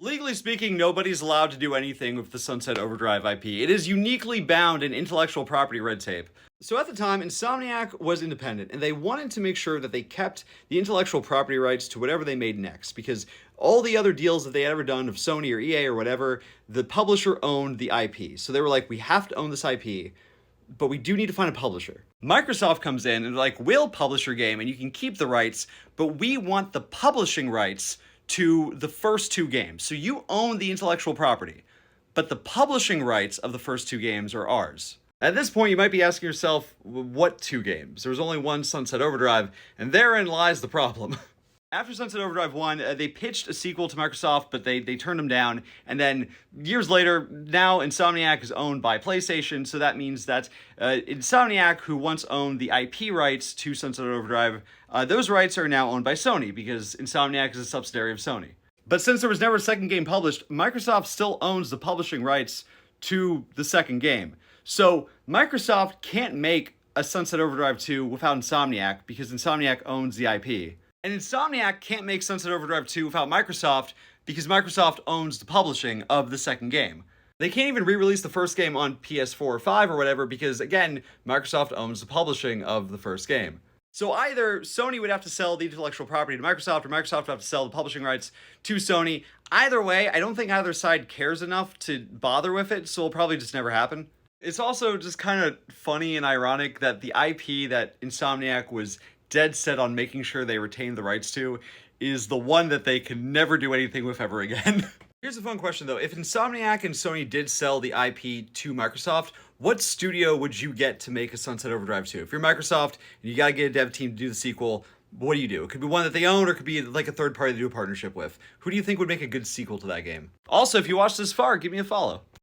Legally speaking, nobody's allowed to do anything with the Sunset Overdrive IP. It is uniquely bound in intellectual property red tape. So at the time, Insomniac was independent, and they wanted to make sure that they kept the intellectual property rights to whatever they made next, because all the other deals that they had ever done of Sony or EA or whatever, the publisher owned the IP. So they were like, we have to own this IP, but we do need to find a publisher. Microsoft comes in and they're like, we'll publish your game and you can keep the rights, but we want the publishing rights to the first two games. So you own the intellectual property, but the publishing rights of the first two games are ours. At this point, you might be asking yourself, what two games? There was only one Sunset Overdrive, and therein lies the problem. After Sunset Overdrive 1, they pitched a sequel to Microsoft, but they turned them down. And then years later, now Insomniac is owned by PlayStation, so that means that Insomniac, who once owned the IP rights to Sunset Overdrive, those rights are now owned by Sony, because Insomniac is a subsidiary of Sony. But since there was never a second game published, Microsoft still owns the publishing rights to the second game. So Microsoft can't make a Sunset Overdrive 2 without Insomniac, because Insomniac owns the IP. And Insomniac can't make Sunset Overdrive 2 without Microsoft, because Microsoft owns the publishing of the second game. They can't even re-release the first game on PS4 or 5 or whatever, because again, Microsoft owns the publishing of the first game. So either Sony would have to sell the intellectual property to Microsoft, or Microsoft would have to sell the publishing rights to Sony. Either way, I don't think either side cares enough to bother with it, so it'll probably just never happen. It's also just kind of funny and ironic that the IP that Insomniac was dead set on making sure they retain the rights to is the one that they can never do anything with ever again. Here's a fun question though. If Insomniac and Sony did sell the IP to Microsoft, what studio would you get to make a Sunset Overdrive 2? If you're Microsoft and you gotta get a dev team to do the sequel, what do you do? It could be one that they own, or it could be like a third party to do a partnership with. Who do you think would make a good sequel to that game? Also, if you watched this far, give me a follow.